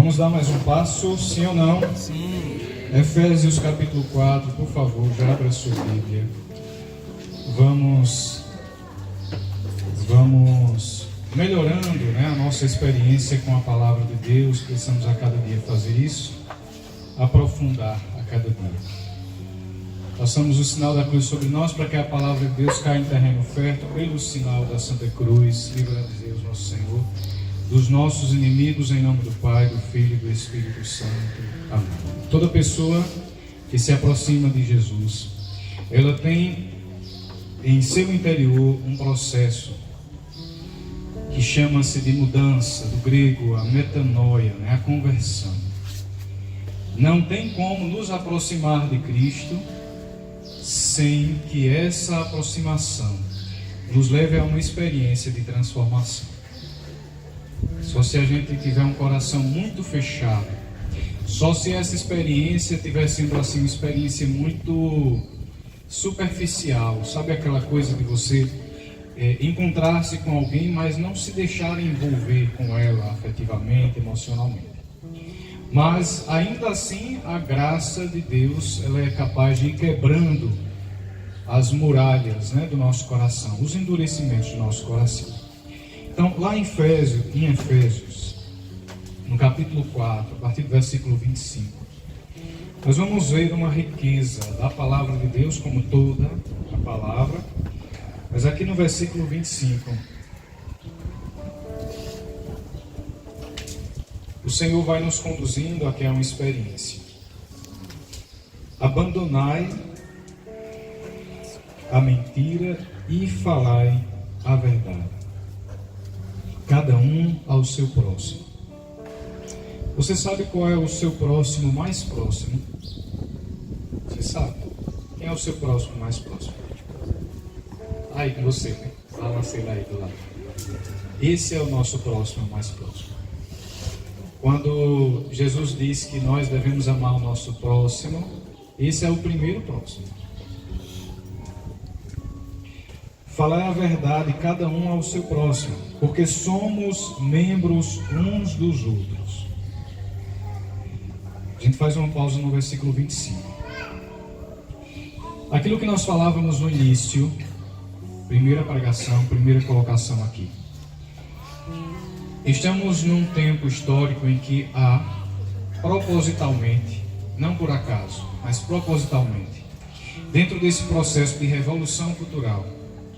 Vamos dar mais um passo, sim ou não? Sim. Efésios capítulo 4, por favor, já abra a sua Bíblia. Vamos melhorando, a nossa experiência com a palavra de Deus. Precisamos a cada dia fazer isso, aprofundar a cada dia. Passamos o sinal da cruz sobre nós para que a palavra de Deus caia em terreno fértil pelo sinal da Santa Cruz. Livra-nos Deus, nosso Senhor, dos nossos inimigos, em nome do Pai, do Filho e do Espírito Santo. Amém. Toda pessoa que se aproxima de Jesus, ela tem em seu interior um processo que chama-se de mudança, do grego a metanoia, a conversão. Não tem como nos aproximar de Cristo sem que essa aproximação nos leve a uma experiência de transformação. Só se a gente tiver um coração muito fechado, só se essa experiência estiver sendo assim uma experiência muito superficial, sabe aquela coisa de você encontrar-se com alguém, mas não se deixar envolver com ela afetivamente, emocionalmente. Mas ainda assim a graça de Deus, ela é capaz de ir quebrando as muralhas do nosso coração, os endurecimentos do nosso coração. Então lá em Efésios, no capítulo 4, a partir do versículo 25, nós vamos ver uma riqueza da palavra de Deus, como toda a palavra, mas aqui no versículo 25, o Senhor vai nos conduzindo aqui a uma experiência. Abandonai a mentira e falai a verdade, cada um ao seu próximo. Você sabe qual é o seu próximo mais próximo? Você sabe? Quem é o seu próximo mais próximo? Aí com você, Balancei lá aí do lado. Esse é o nosso próximo mais próximo. Quando Jesus diz que nós devemos amar o nosso próximo, esse é o primeiro próximo. Falar a verdade, cada um ao seu próximo, porque somos membros uns dos outros. A gente faz uma pausa no versículo 25. Aquilo que nós falávamos no início, primeira pregação, primeira colocação aqui. Estamos num tempo histórico em que há, propositalmente, não por acaso, mas propositalmente, dentro desse processo de revolução cultural,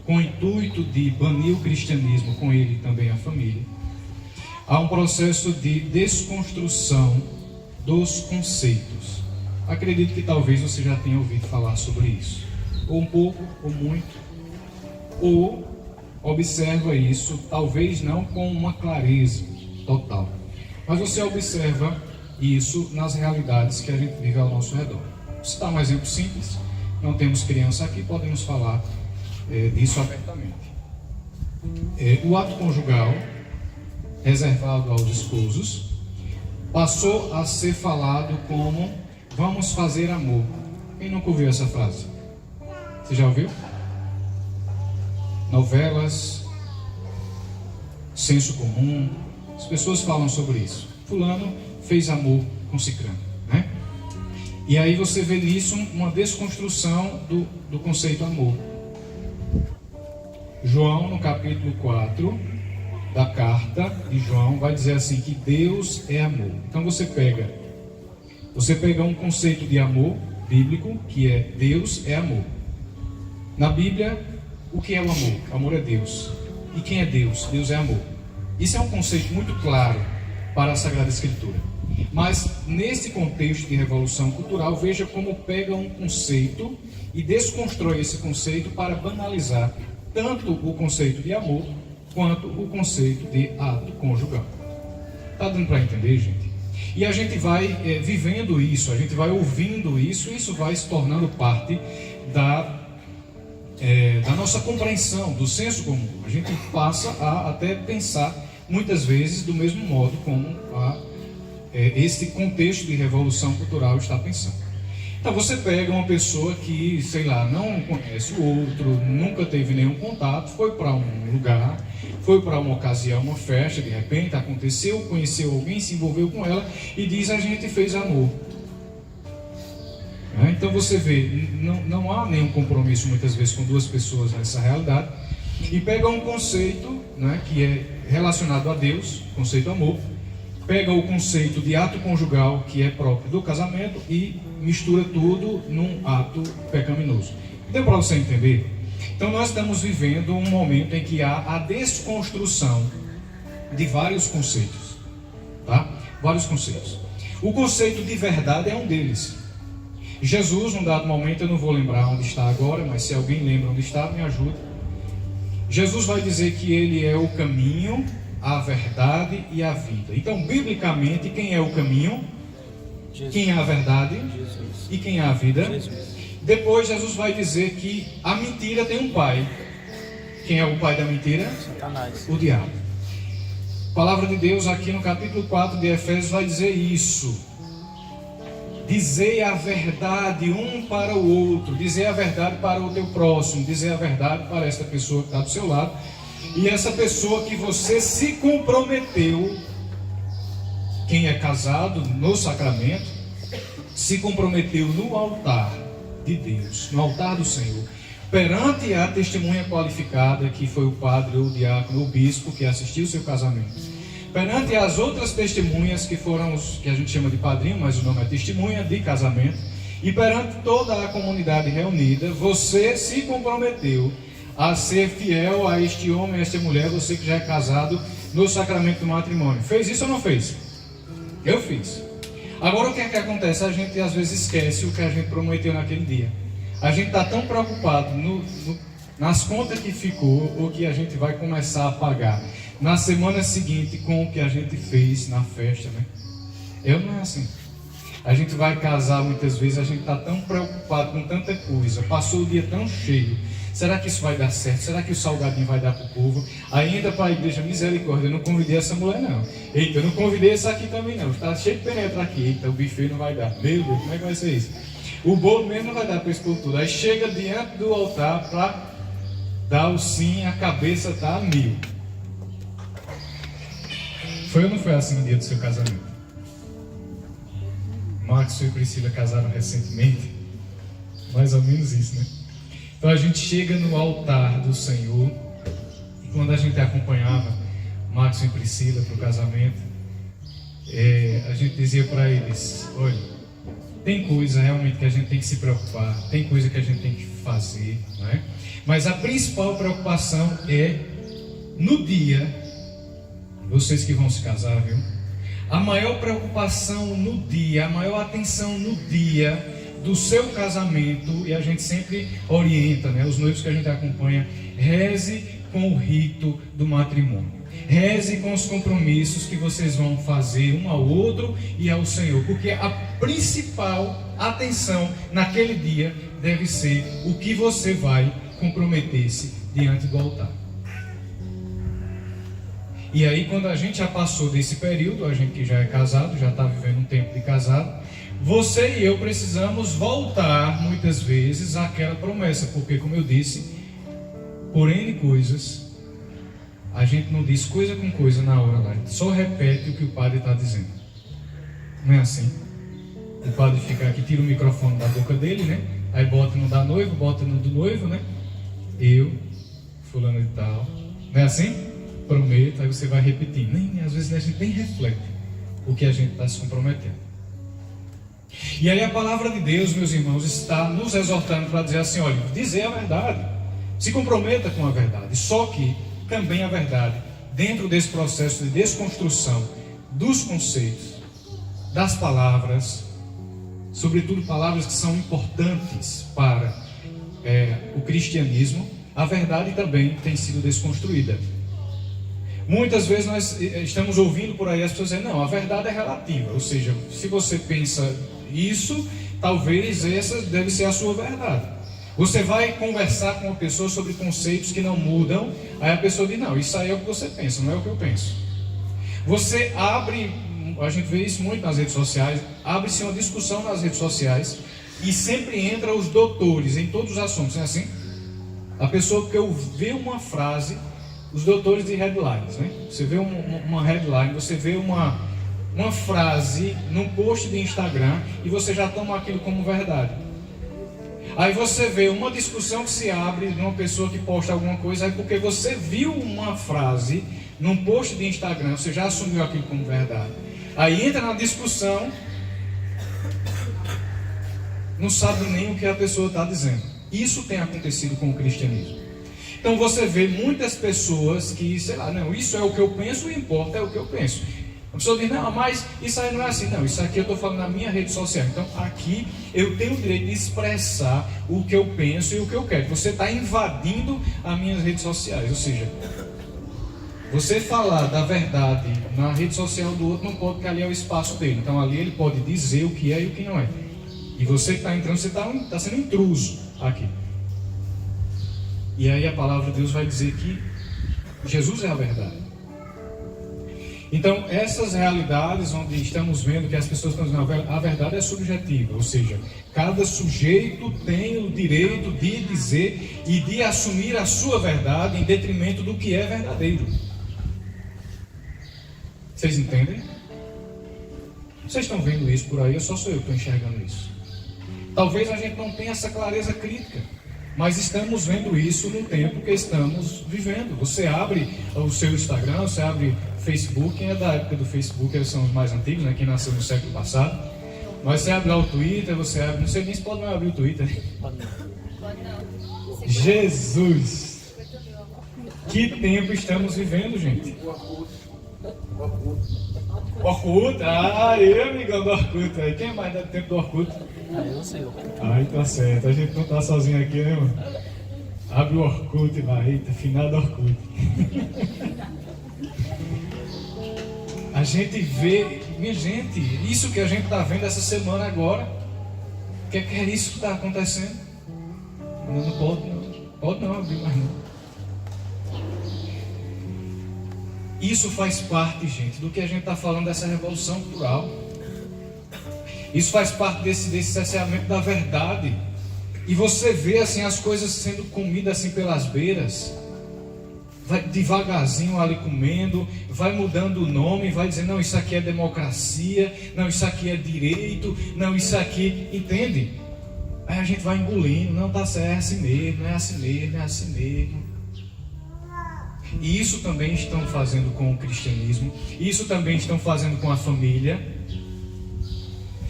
com o intuito de banir o cristianismo, com ele também a família, há um processo de desconstrução dos conceitos. Acredito que talvez você já tenha ouvido falar sobre isso, ou um pouco, ou muito, ou observa isso, talvez não com uma clareza total, mas você observa isso nas realidades que a gente vive ao nosso redor. Vou citar um exemplo simples, não temos criança aqui, podemos falar disso abertamente. O ato conjugal, reservado aos esposos, passou a ser falado como vamos fazer amor. Quem nunca ouviu essa frase? Você já ouviu? Novelas, senso comum, as pessoas falam sobre isso. Fulano fez amor com cicrano, E aí você vê nisso uma desconstrução do conceito amor. João, no capítulo 4 da carta de João, vai dizer assim que Deus é amor. Então você pega um conceito de amor bíblico, que é Deus é amor. Na Bíblia, o que é o amor? O amor é Deus. E quem é Deus? Deus é amor. Isso é um conceito muito claro para a Sagrada Escritura. Mas nesse contexto de revolução cultural, veja como pega um conceito e desconstrói esse conceito para banalizar tanto o conceito de amor quanto o conceito de ato conjugal. Está dando para entender, gente? E a gente vai vivendo isso, a gente vai ouvindo isso, e isso vai se tornando parte da nossa compreensão, do senso comum. A gente passa a até pensar muitas vezes do mesmo modo como esse contexto de revolução cultural está pensando. Então você pega uma pessoa que, sei lá, não conhece o outro, nunca teve nenhum contato, foi para um lugar, foi para uma ocasião, uma festa, de repente aconteceu, conheceu alguém, se envolveu com ela e diz: a gente fez amor. Então você vê, não há nenhum compromisso muitas vezes com duas pessoas nessa realidade, e pega um conceito, né, que é relacionado a Deus, conceito amor, pega o conceito de ato conjugal, que é próprio do casamento, e mistura tudo num ato pecaminoso. Deu para você entender? Então nós estamos vivendo um momento em que há a desconstrução de vários conceitos, tá? Vários conceitos. O conceito de verdade é um deles. Jesus, num dado momento, eu não vou lembrar onde está agora, mas se alguém lembra onde está, me ajuda. Jesus vai dizer que Ele é o caminho, a verdade e a vida. Então, biblicamente, quem é o caminho? Jesus. Quem é a verdade? Jesus. E quem é a vida? Jesus. Depois, Jesus vai dizer que a mentira tem um pai. Quem é o pai da mentira? Satanás. O diabo. A palavra de Deus aqui no capítulo 4 de Efésios vai dizer isso. Dizer a verdade um para o outro, dizer a verdade para o teu próximo, dizer a verdade para esta pessoa que está do seu lado, e essa pessoa que você se comprometeu, quem é casado no sacramento, se comprometeu no altar de Deus, no altar do Senhor, perante a testemunha qualificada, que foi o padre, o diácono, o bispo que assistiu o seu casamento, perante as outras testemunhas que foram os que a gente chama de padrinho, mas o nome é testemunha de casamento, e perante toda a comunidade reunida, você se comprometeu a ser fiel a este homem, a esta mulher, você que já é casado no sacramento do matrimônio. Fez isso ou não fez? Eu fiz. Agora o que é que acontece? A gente às vezes esquece o que a gente prometeu naquele dia. A gente está tão preocupado nas contas que ficou, ou que a gente vai começar a pagar na semana seguinte com o que a gente fez na festa, né? Não é assim. A gente vai casar muitas vezes, a gente está tão preocupado com tanta coisa, passou o dia tão cheio. Será que isso vai dar certo? Será que o salgadinho vai dar para o povo? Aí entra para a igreja, misericórdia, eu não convidei essa mulher não. Eita, eu não convidei essa aqui também não. Está cheio de penetra aqui. Eita, o buffet não vai dar. Meu Deus, como é que vai ser isso? O bolo mesmo não vai dar para esse povo tudo. Aí chega diante do altar para dar o sim, a cabeça está a mil. Foi ou não foi assim no dia do seu casamento? Marcos e Priscila casaram recentemente. Mais ou menos isso, né? Então a gente chega no altar do Senhor. E quando a gente acompanhava Marcos e Priscila para o casamento, a gente dizia para eles: olha, tem coisa realmente que a gente tem que se preocupar, tem coisa que a gente tem que fazer, não é? Mas a principal preocupação é no dia. Vocês que vão se casar, viu? A maior preocupação no dia, a maior atenção no dia do seu casamento, e a gente sempre orienta, né, os noivos que a gente acompanha: reze com o rito do matrimônio. Reze com os compromissos que vocês vão fazer um ao outro e ao Senhor, porque a principal atenção naquele dia deve ser o que você vai comprometer-se diante do altar. E aí, quando a gente já passou desse período, a gente que já é casado, já está vivendo um tempo de casado, você e eu precisamos voltar muitas vezes àquela promessa, porque, como eu disse, por N coisas, a gente não diz coisa com coisa na hora lá, a gente só repete o que o padre está dizendo. Não é assim? O padre fica aqui, tira o microfone da boca dele, né? Aí bota no da noiva, bota no do noivo, né? Eu, fulano de tal. Não é assim? Prometo, aí você vai repetindo. Às vezes a gente nem reflete o que a gente está se comprometendo. E aí a palavra de Deus, meus irmãos, está nos exortando para dizer assim: olha, dizer a verdade, se comprometa com a verdade. Só que também a verdade, dentro desse processo de desconstrução dos conceitos, das palavras, sobretudo palavras que são importantes para o cristianismo, a verdade também tem sido desconstruída. Muitas vezes nós estamos ouvindo por aí as pessoas dizendo: não, a verdade é relativa. Ou seja, se você pensa isso, talvez essa deve ser a sua verdade. Você vai conversar com uma pessoa sobre conceitos que não mudam, aí a pessoa diz: não, isso aí é o que você pensa, não é o que eu penso. Você abre, a gente vê isso muito nas redes sociais, abre-se uma discussão nas redes sociais e sempre entra os doutores em todos os assuntos, é assim? A pessoa que vê uma frase, os doutores de headlines, né? Você vê uma headline, você vê uma frase num post de Instagram e você já toma aquilo como verdade. Aí você vê uma discussão que se abre de uma pessoa que posta alguma coisa, aí porque você viu uma frase num post de Instagram, você já assumiu aquilo como verdade. Aí entra na discussão, não sabe nem o que a pessoa está dizendo. Isso tem acontecido com o cristianismo. Então você vê muitas pessoas que, sei lá, não, isso é o que eu penso, o importa é o que eu penso. A pessoa diz, não, mas isso aí não é assim. Não, isso aqui eu estou falando na minha rede social. Então aqui eu tenho o direito de expressar o que eu penso e o que eu quero. Você está invadindo as minhas redes sociais. Ou seja, você falar da verdade na rede social do outro não pode, porque ali é o espaço dele. Então ali ele pode dizer o que é e o que não é. E você que está entrando, você está sendo intruso aqui. E aí a palavra de Deus vai dizer que Jesus é a verdade. Então, essas realidades onde estamos vendo que as pessoas estão dizendo a verdade é subjetiva, ou seja, cada sujeito tem o direito de dizer e de assumir a sua verdade em detrimento do que é verdadeiro. Vocês entendem? Vocês estão vendo isso por aí, ou só sou eu que estou enxergando isso? Talvez a gente não tenha essa clareza crítica, mas estamos vendo isso no tempo que estamos vivendo. Você abre o seu Instagram, você abre Facebook, quem é da época do Facebook, eles são os mais antigos, né? Quem nasceu no século passado. Mas você abre lá o Twitter, você abre, não sei nem se pode não abrir o Twitter. Pode não. Jesus! Que tempo estamos vivendo, gente? Orkut, eu, amigão do Orkut. Quem mais dá tempo do Orkut? Eu sei. Ai, tá certo, a gente não tá sozinho aqui, né, mano? Abre o Orkut e vai, eita, finado Orkut. A gente vê, minha gente, isso que a gente tá vendo essa semana agora, que é isso que está acontecendo? Não pode não, pode não abrir mais não. Isso faz parte, gente, do que a gente está falando dessa revolução cultural. Isso faz parte desse cerceamento da verdade. E você vê assim as coisas sendo comidas assim pelas beiras. Vai devagarzinho ali comendo, vai mudando o nome, vai dizendo, não, isso aqui é democracia, não, isso aqui é direito, não, isso aqui, entende? Aí a gente vai engolindo, não, tá certo, é assim mesmo, é assim mesmo, é assim mesmo. E isso também estão fazendo com o cristianismo, isso também estão fazendo com a família.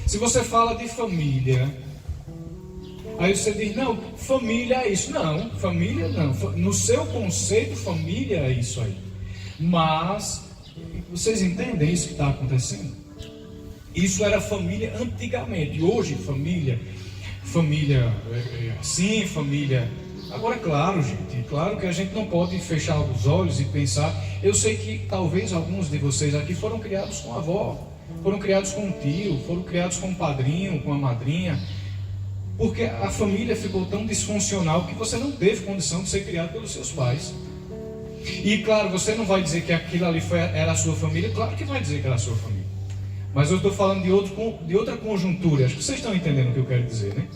Se você fala de família, aí você diz, não, família é isso. Não, família não. No seu conceito, família é isso aí. Mas, vocês entendem isso que está acontecendo? Isso era família antigamente. Hoje, família assim, família... Agora, claro, gente, claro que a gente não pode fechar os olhos e pensar... Eu sei que talvez alguns de vocês aqui foram criados com a avó, foram criados com um tio, foram criados com um padrinho, com a madrinha... Porque a família ficou tão disfuncional que você não teve condição de ser criado pelos seus pais. E claro, você não vai dizer que aquilo ali era a sua família. Claro que vai dizer que era a sua família. Mas eu estou falando de outra conjuntura. Acho que vocês estão entendendo o que eu quero dizer, né?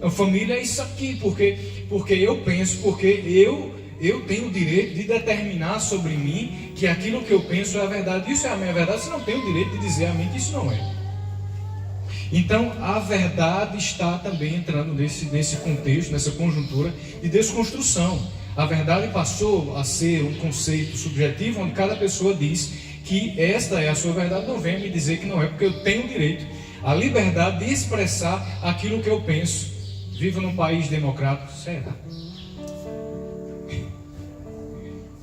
A família é isso aqui, porque eu penso, porque eu tenho o direito de determinar sobre mim que aquilo que eu penso é a verdade. Isso é a minha verdade. Você não tem o direito de dizer a mim que isso não é. Então, a verdade está também entrando nesse contexto, nessa conjuntura de desconstrução. A verdade passou a ser um conceito subjetivo, onde cada pessoa diz que esta é a sua verdade. Não venha me dizer que não é, porque eu tenho o direito, a liberdade de expressar aquilo que eu penso. Vivo num país democrático, será?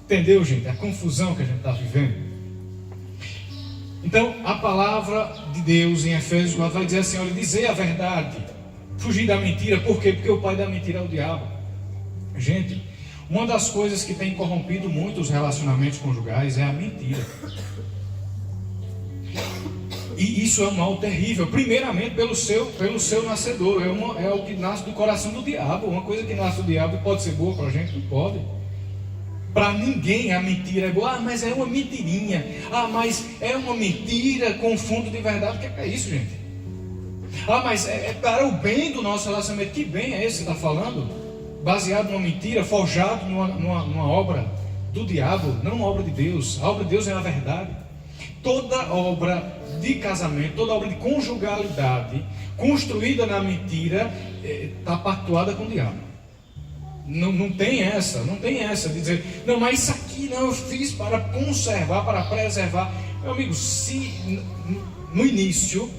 Entendeu, gente? A confusão que a gente está vivendo. Então, a palavra de Deus em Efésios 4 vai dizer assim, olha, dizer a verdade, fugir da mentira. Por quê? Porque o pai da mentira é o diabo. Gente, uma das coisas que tem corrompido muito os relacionamentos conjugais é a mentira. E isso é um mal terrível, primeiramente pelo seu nascedor, é o que nasce do coração do diabo. Uma coisa que nasce do diabo pode ser boa para a gente? Não pode. Para ninguém a mentira é boa. Mas é uma mentirinha. Mas é uma mentira com fundo de verdade. O que é isso, gente? Ah, mas é para o bem do nosso relacionamento. Que bem é esse que você está falando? Baseado numa mentira, forjado numa obra do diabo, não uma obra de Deus. A obra de Deus é a verdade. Toda obra de casamento, toda obra de conjugalidade construída na mentira está pactuada com o diabo. Não tem essa de dizer, não, mas isso aqui não, eu fiz para conservar, para preservar. Meu amigo, se no início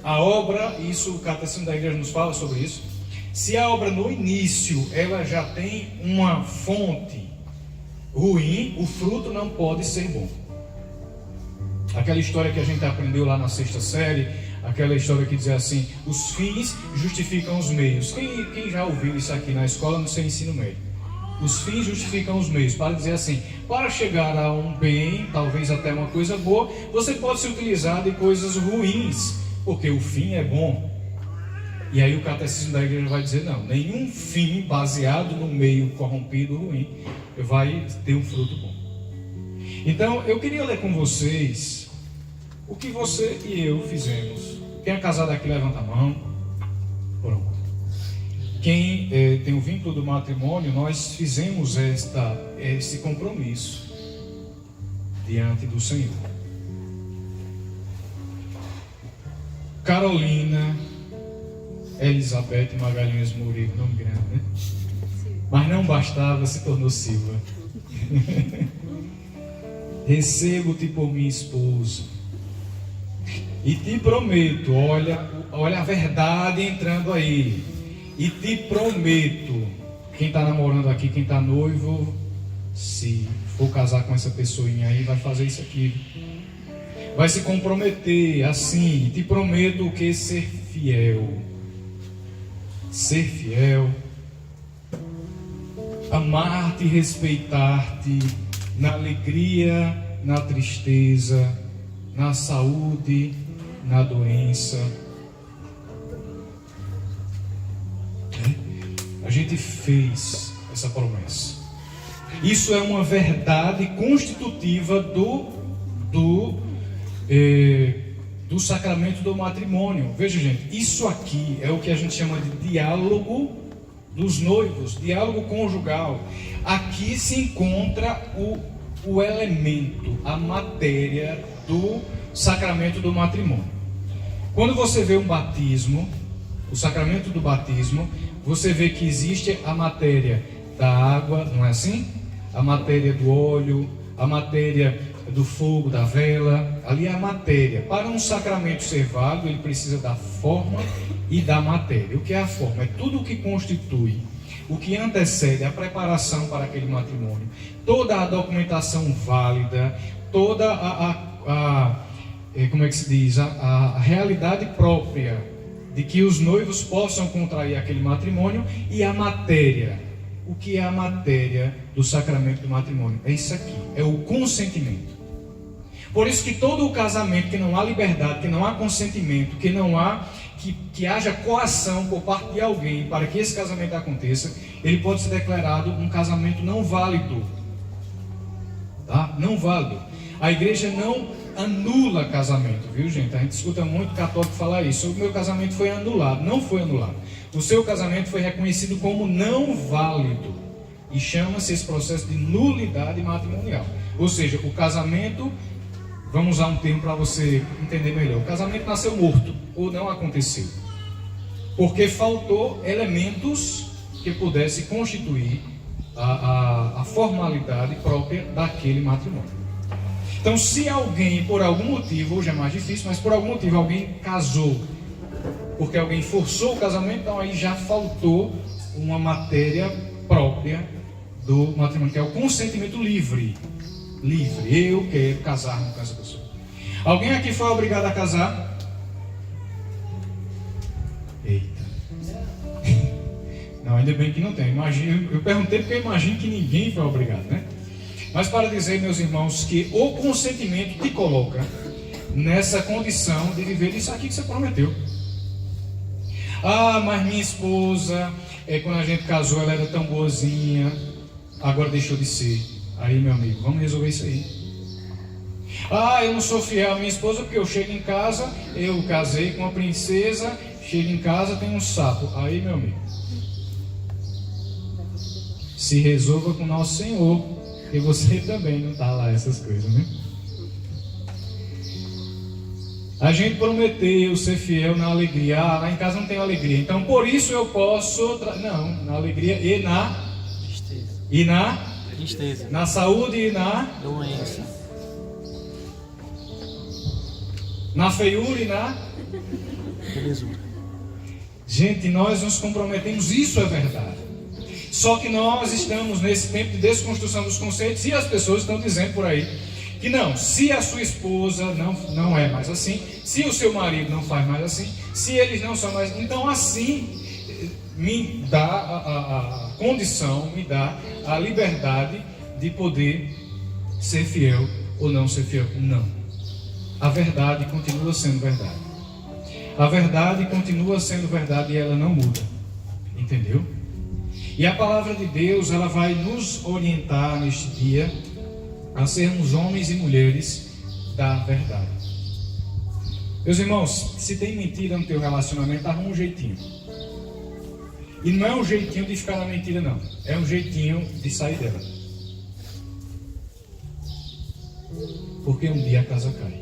a obra, isso o Catecismo da Igreja nos fala sobre isso, se a obra no início ela já tem uma fonte ruim, o fruto não pode ser bom. Aquela história que a gente aprendeu lá na 6ª série, aquela história que dizia assim, os fins justificam os meios. Quem já ouviu isso aqui na escola no seu ensino médio? Os fins justificam os meios, para dizer assim, para chegar a um bem, talvez até uma coisa boa, você pode se utilizar de coisas ruins, porque o fim é bom. E aí o Catecismo da Igreja vai dizer, não, nenhum fim baseado no meio corrompido, ruim, vai ter um fruto bom. Então, eu queria ler com vocês o que você e eu fizemos. Quem é casado aqui, levanta a mão. Pronto. Quem tem o vínculo do matrimônio, nós fizemos esse compromisso diante do Senhor. Carolina Elizabeth Magalhães Murilo, nome grande, né? Mas não bastava, se tornou Silva. Recebo-te por minha esposa e te prometo, olha a verdade entrando aí, e te prometo, quem está namorando aqui, quem está noivo, se for casar com essa pessoinha aí, vai fazer isso aqui, vai se comprometer assim, te prometo que ser fiel, amar-te e respeitar-te na alegria, na tristeza, na saúde, na doença. A gente fez essa promessa. Isso é uma verdade constitutiva do sacramento do matrimônio. Veja, gente, isso aqui é o que a gente chama de diálogo dos noivos, diálogo conjugal. Aqui se encontra o elemento, a matéria do sacramento do matrimônio. Quando você vê um batismo, o sacramento do batismo, você vê que existe a matéria da água, não é assim? A matéria do óleo, a matéria do fogo, da vela, ali é a matéria. Para um sacramento ser válido, ele precisa da forma e da matéria. O que é a forma? É tudo o que constitui, o que antecede a preparação para aquele matrimônio, toda a documentação válida, toda como é que se diz, a realidade própria de que os noivos possam contrair aquele matrimônio, e a matéria. O que é a matéria do sacramento do matrimônio? É isso aqui, é o consentimento. Por isso que todo o casamento que não há liberdade, que não há consentimento, que não há que haja coação por parte de alguém para que esse casamento aconteça, ele pode ser declarado um casamento não válido. Tá? Não válido. A igreja não anula casamento, viu, gente? A gente escuta muito católico falar isso. O meu casamento foi anulado. Não foi anulado. O seu casamento foi reconhecido como não válido. E chama-se esse processo de nulidade matrimonial. Ou seja, o casamento, vamos usar um termo para você entender melhor. O casamento nasceu morto, ou não aconteceu. Porque faltou elementos que pudessem constituir a formalidade própria daquele matrimônio. Então, se alguém, por algum motivo, hoje é mais difícil, mas por algum motivo alguém casou, porque alguém forçou o casamento, então aí já faltou uma matéria própria do matrimônio, que é o consentimento livre. Livre, eu quero casar com essa pessoa. Alguém aqui foi obrigado a casar? Eita. Não, ainda bem que não tem. Eu perguntei porque eu imagino que ninguém foi obrigado, né? Mas para dizer, meus irmãos, que o consentimento te coloca nessa condição de viver isso aqui que você prometeu. Ah, mas minha esposa, quando a gente casou, ela era tão boazinha, agora deixou de ser. Aí, meu amigo, vamos resolver isso aí. Ah, eu não sou fiel à minha esposa porque eu chego em casa, eu casei com uma princesa, chega em casa, tem um sapo. Aí, meu amigo, se resolva com o nosso Senhor, e você também não está lá essas coisas, né? A gente prometeu ser fiel na alegria. Lá em casa não tem alegria, então por isso eu posso... Não, na alegria e na... Tristeza. E na... Tristeza. Na saúde e na... Doença. Na feiura e na... Belezura. Gente, nós nos comprometemos, isso é verdade. Só que nós estamos nesse tempo de desconstrução dos conceitos, e as pessoas estão dizendo por aí que não, se a sua esposa não é mais assim, se o seu marido não faz mais assim, se eles não são mais... Então assim me dá a condição, me dá a liberdade de poder ser fiel ou não ser fiel. Não. A verdade continua sendo verdade. A verdade continua sendo verdade e ela não muda. Entendeu? E a palavra de Deus, ela vai nos orientar neste dia a sermos homens e mulheres da verdade. Meus irmãos, se tem mentira no teu relacionamento, arruma um jeitinho. E não é um jeitinho de ficar na mentira, não. É um jeitinho de sair dela. Porque um dia a casa cai.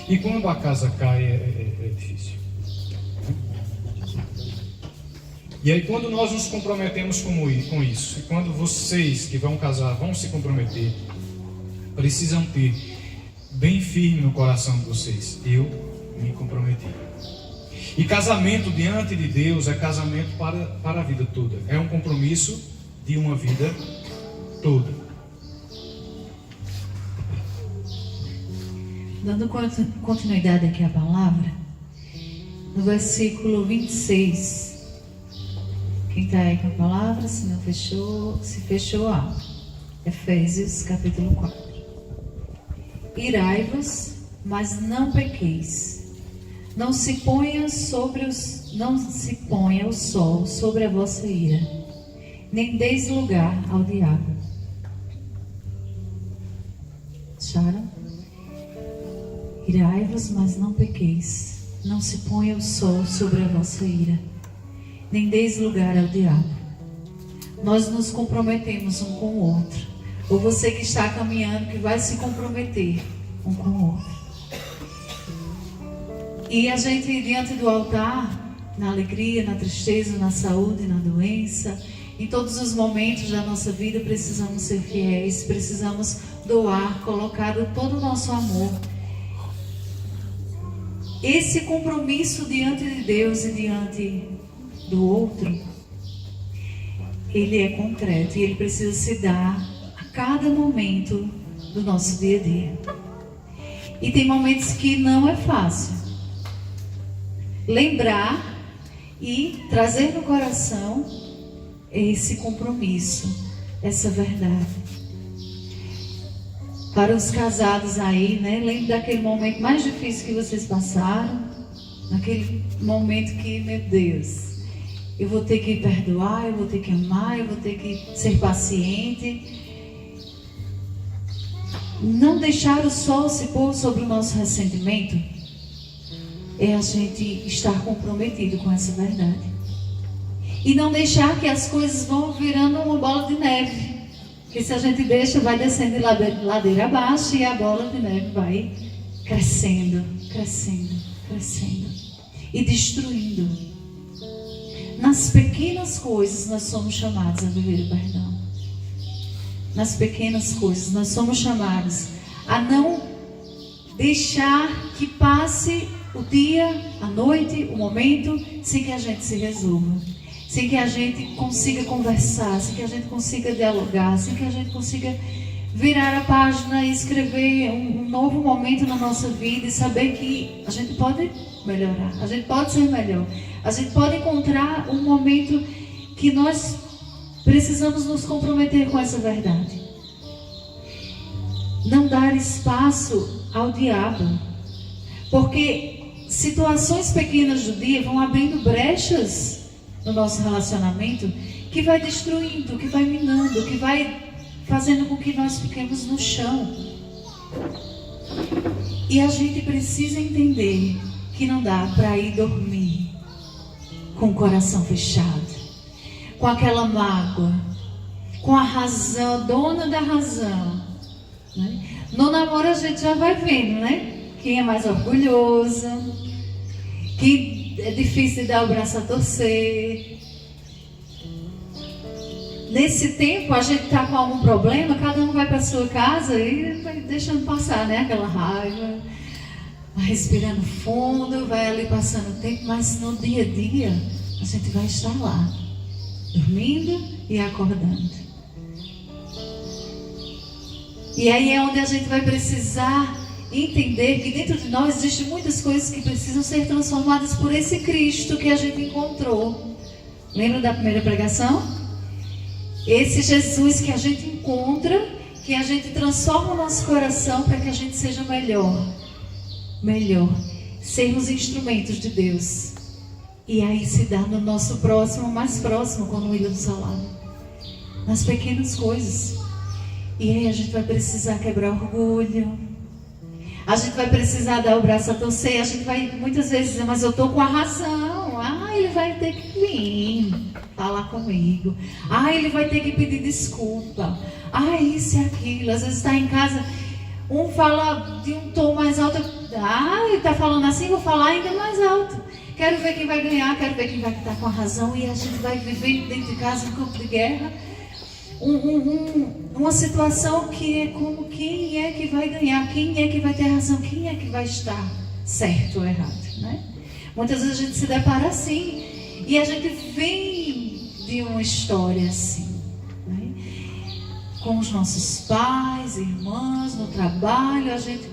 E quando a casa cai é difícil. E aí quando nós nos comprometemos com isso, e quando vocês que vão casar vão se comprometer, precisam ter bem firme no coração de vocês: eu me comprometi. E casamento diante de Deus é casamento para a vida toda. É um compromisso de uma vida toda. Dando continuidade aqui à palavra, no versículo 26, quem está aí com a palavra, se não fechou, se fechou, abre. Efésios capítulo 4. Irai-vos, mas não pequeis. Não se ponha o sol sobre a vossa ira, nem deis lugar ao diabo. Acharam? Irai-vos, mas não pequeis. Não se ponha o sol sobre a vossa ira, nem deis lugar ao diabo. Nós nos comprometemos um com o outro. Ou você que está caminhando, que vai se comprometer um com o outro. E a gente, diante do altar, na alegria, na tristeza, na saúde, na doença, em todos os momentos da nossa vida, precisamos ser fiéis, precisamos doar, colocar todo o nosso amor. Esse compromisso diante de Deus e diante do outro, ele é concreto e ele precisa se dar a cada momento do nosso dia a dia. E tem momentos que não é fácil lembrar e trazer no coração esse compromisso, essa verdade. Para os casados aí, né? Lembre daquele momento mais difícil que vocês passaram, naquele momento que, meu Deus, eu vou ter que perdoar, eu vou ter que amar, eu vou ter que ser paciente. Não deixar o sol se pôr sobre o nosso ressentimento é a gente estar comprometido com essa verdade. E não deixar que as coisas vão virando uma bola de neve. Porque se a gente deixa, vai descendo de ladeira abaixo e a bola de neve vai crescendo, crescendo, crescendo e destruindo. Nas pequenas coisas nós somos chamados a viver o perdão. Nas pequenas coisas nós somos chamados a não deixar que passe o dia, a noite, o momento, sem que a gente se resolva. Sem que a gente consiga conversar, sem que a gente consiga dialogar, sem que a gente consiga virar a página e escrever um novo momento na nossa vida e saber que a gente pode melhorar, a gente pode ser melhor, a gente pode encontrar um momento que nós precisamos nos comprometer com essa verdade. Não dar espaço ao diabo, porque situações pequenas do dia vão abrindo brechas no nosso relacionamento, que vai destruindo, que vai minando, que vai fazendo com que nós fiquemos no chão. E a gente precisa entender que não dá para ir dormir com o coração fechado, com aquela mágoa, com a razão, dona da razão, né? No namoro a gente já vai vendo, né? Quem é mais orgulhoso, que é difícil de dar o braço a torcer. Nesse tempo a gente está com algum problema, cada um vai para sua casa e vai deixando passar, né? Aquela raiva, vai respirando fundo, vai ali passando o tempo, mas no dia a dia a gente vai estar lá, dormindo e acordando. E aí é onde a gente vai precisar entender que dentro de nós existem muitas coisas que precisam ser transformadas por esse Cristo que a gente encontrou. Lembra da primeira pregação? Esse Jesus que a gente encontra, que a gente transforma o nosso coração para que a gente seja melhor, sermos instrumentos de Deus. E aí se dá no nosso próximo, mais próximo, quando o William falava, nas pequenas coisas. E aí a gente vai precisar quebrar orgulho, a gente vai precisar dar o braço a torcer, a gente vai muitas vezes dizer, mas eu estou com a razão. Ele vai ter que vir falar comigo. Ele vai ter que pedir desculpa. Isso e aquilo. Às vezes está em casa, um fala de um tom mais alto. Ele está falando assim, vou falar ainda mais alto. Quero ver quem vai ganhar, quero ver quem vai estar com a razão. E a gente vai viver dentro de casa um campo de guerra. Uma situação que é como quem é que vai ganhar, quem é que vai ter razão, quem é que vai estar certo ou errado, né? Muitas vezes a gente se depara assim, e a gente vem de uma história assim, né? Com os nossos pais, irmãs, no trabalho, a gente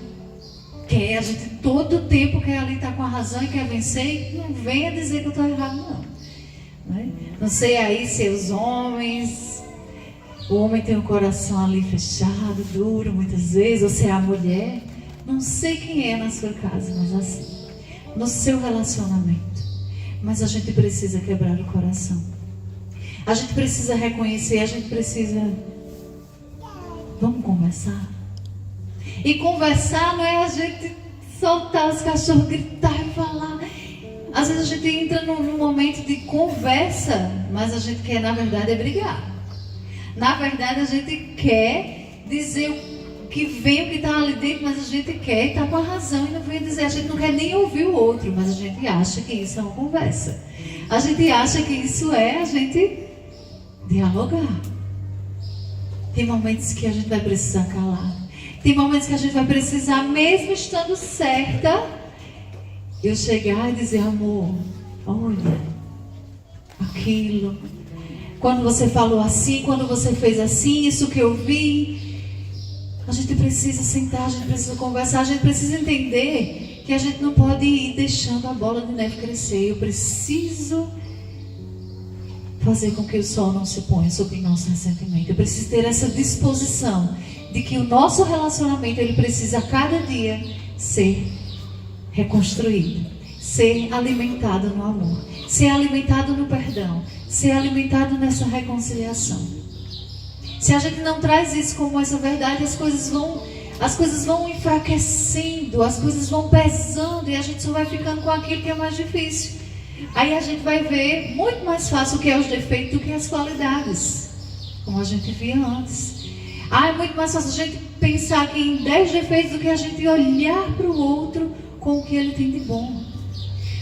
todo o tempo quer ali estar com a razão e quer vencer, e não venha dizer que eu estou errado não, né? Não sei aí se os homens, o homem tem o coração ali fechado, duro muitas vezes, ou se é a mulher, não sei quem é na sua casa, mas assim, no seu relacionamento. Mas a gente precisa quebrar o coração. A gente precisa reconhecer, a gente precisa... Vamos conversar? E conversar não é a gente soltar os cachorros, gritar e falar. Às vezes a gente entra num momento de conversa, mas a gente quer, na verdade, é brigar. Na verdade, a gente quer dizer o que vem, o que está ali dentro, mas a gente quer estar com a razão e não vem dizer. A gente não quer nem ouvir o outro, mas a gente acha que isso é uma conversa. A gente acha que isso é a gente dialogar. Tem momentos que a gente vai precisar calar. Tem momentos que a gente vai precisar, mesmo estando certa, eu chegar e dizer, amor, olha, aquilo... Quando você falou assim, quando você fez assim, isso que eu vi. A gente precisa sentar, a gente precisa conversar, a gente precisa entender que a gente não pode ir deixando a bola de neve crescer. Eu preciso fazer com que o sol não se ponha sobre o nosso ressentimento. Eu preciso ter essa disposição de que o nosso relacionamento, ele precisa a cada dia ser reconstruído, ser alimentado no amor, ser alimentado no perdão, ser alimentado nessa reconciliação. Se a gente não traz isso como essa verdade, as coisas vão enfraquecendo, as coisas vão pesando e a gente só vai ficando com aquilo que é mais difícil. Aí a gente vai ver muito mais fácil o que é os defeitos do que as qualidades, como a gente via antes. É muito mais fácil a gente pensar aqui em 10 defeitos do que a gente olhar para o outro com o que ele tem de bom.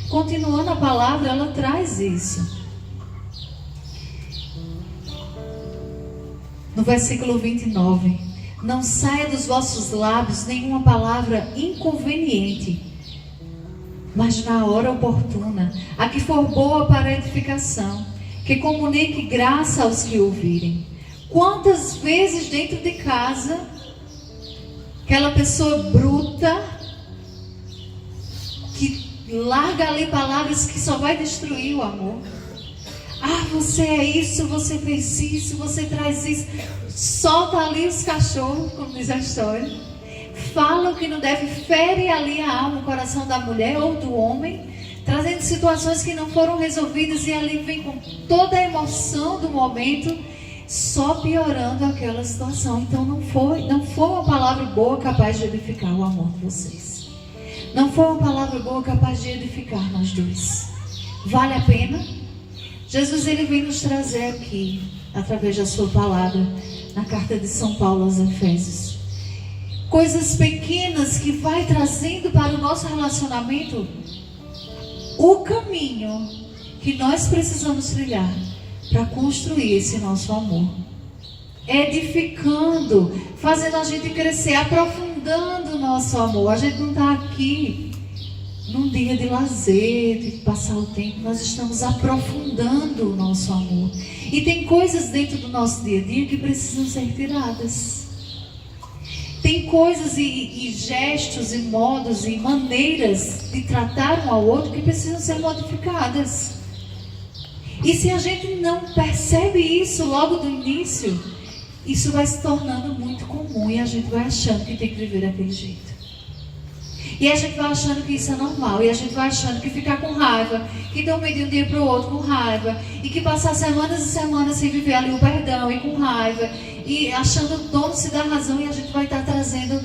Continuando a palavra, ela traz isso. No versículo 29, não saia dos vossos lábios nenhuma palavra inconveniente, mas na hora oportuna, a que for boa para edificação, que comunique graça aos que ouvirem. Quantas vezes dentro de casa, aquela pessoa bruta, que larga ali palavras que só vai destruir o amor. Você é isso, você fez isso, você traz isso. Solta ali os cachorros, como diz a história. Fala o que não deve, fere ali a alma, o coração da mulher ou do homem, trazendo situações que não foram resolvidas e ali vem com toda a emoção do momento, só piorando aquela situação. Então não foi uma palavra boa capaz de edificar o amor de vocês. Não foi uma palavra boa capaz de edificar nós dois. Vale a pena? Jesus, ele vem nos trazer aqui, através da sua palavra, na carta de São Paulo aos Efésios, coisas pequenas que vai trazendo para o nosso relacionamento o caminho que nós precisamos trilhar para construir esse nosso amor, edificando, fazendo a gente crescer, aprofundando o nosso amor. A gente não está aqui num dia de lazer, de passar o tempo. Nós estamos aprofundando o nosso amor. E tem coisas dentro do nosso dia a dia que precisam ser tiradas. Tem coisas e gestos e modos e maneiras de tratar um ao outro que precisam ser modificadas. E se a gente não percebe isso logo do início, isso vai se tornando muito comum e a gente vai achando que tem que viver daquele jeito. E a gente vai achando que isso é normal. E a gente vai achando que ficar com raiva, que dormir de um dia para o outro com raiva, e que passar semanas e semanas sem viver ali o perdão e com raiva, e achando o dono-se da razão, e a gente vai estar trazendo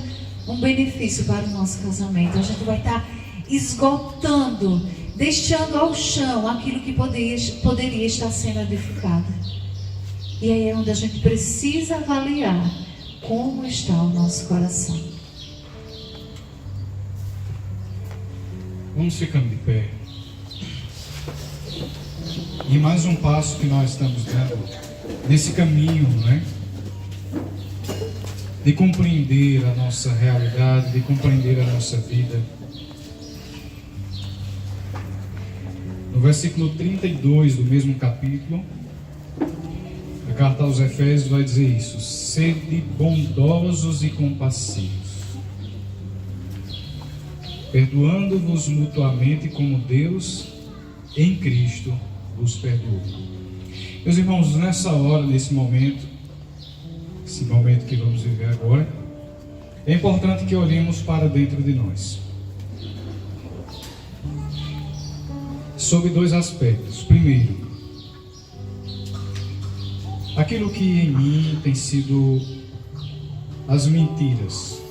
um benefício para o nosso casamento. A gente vai estar esgotando, deixando ao chão aquilo que poderia estar sendo edificado. E aí é onde a gente precisa avaliar como está o nosso coração. Vamos ficando de pé. E mais um passo que nós estamos dando nesse caminho, né? De compreender a nossa realidade, de compreender a nossa vida. No versículo 32 do mesmo capítulo, a carta aos Efésios vai dizer isso: sede bondosos e compassivos, perdoando-vos mutuamente como Deus em Cristo vos perdoou. Meus irmãos, nessa hora, nesse momento, esse momento que vamos viver agora, é importante que olhemos para dentro de nós, sobre dois aspectos. Primeiro, aquilo que em mim tem sido as mentiras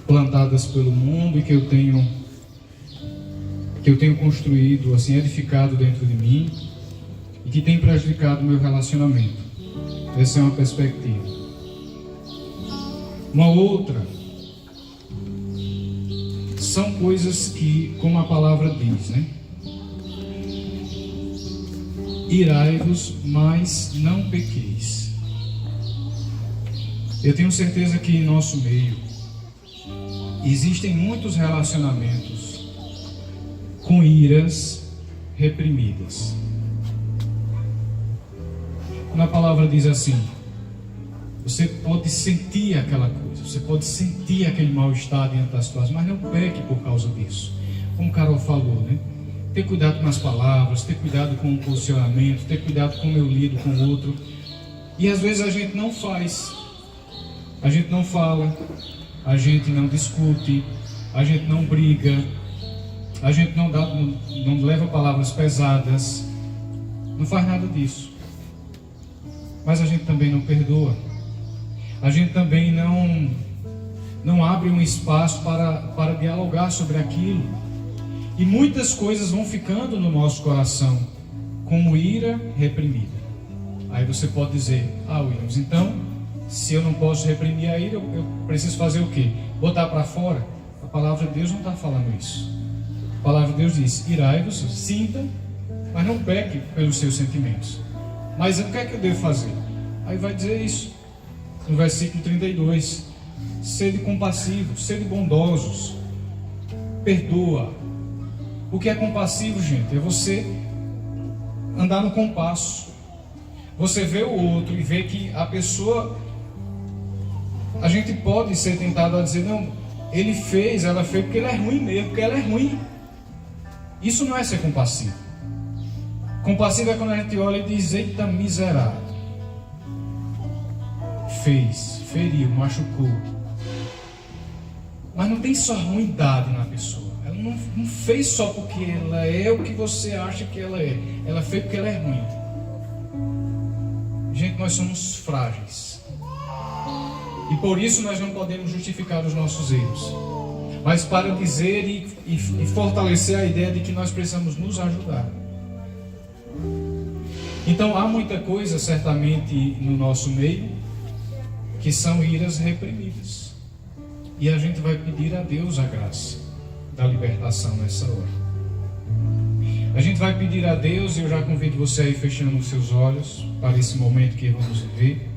plantadas pelo mundo e que eu tenho construído, assim, edificado dentro de mim e que tem prejudicado o meu relacionamento. Essa é uma perspectiva. Uma outra são coisas que, como a palavra diz, né? Irai-vos, mas não pequeis. Eu tenho certeza que em nosso meio existem muitos relacionamentos com iras reprimidas. Quando a palavra diz assim, você pode sentir aquela coisa, você pode sentir aquele mal-estar diante das situações, mas não peque por causa disso. Como o Carol falou, né? Ter cuidado com as palavras, ter cuidado com o posicionamento, ter cuidado com o meu lido com o outro. E às vezes a gente não faz, a gente não fala, a gente não discute, a gente não briga, a gente não leva palavras pesadas, não faz nada disso. Mas a gente também não perdoa, a gente também não abre um espaço para dialogar sobre aquilo. E muitas coisas vão ficando no nosso coração como ira reprimida. Aí você pode dizer, Williams, então, se eu não posso reprimir a ira, eu preciso fazer o quê? Botar para fora? A palavra de Deus não está falando isso. A palavra de Deus diz, irai-vos, sinta, mas não peque pelos seus sentimentos. Mas o que é que eu devo fazer? Aí vai dizer isso, no versículo 32, sede compassivos, sede bondosos, perdoa. O que é compassivo, gente? É você andar no compasso. Você vê o outro e vê que a pessoa... A gente pode ser tentado a dizer, não, ele fez, ela fez porque ele é ruim mesmo, porque ela é ruim. Isso não é ser compassivo. Compassivo é quando a gente olha e diz, eita miserável. Fez, feriu, machucou. Mas não tem só ruindade na pessoa. Ela não fez só porque ela é o que você acha que ela é. Ela fez porque ela é ruim. Gente, nós somos frágeis. E por isso nós não podemos justificar os nossos erros. mas para dizer e fortalecer a ideia de que nós precisamos nos ajudar. Então há muita coisa certamente no nosso meio que são iras reprimidas, e a gente vai pedir a Deus a graça da libertação nessa hora. A gente vai pedir a Deus, e eu já convido você a ir fechando os seus olhos para esse momento que vamos viver.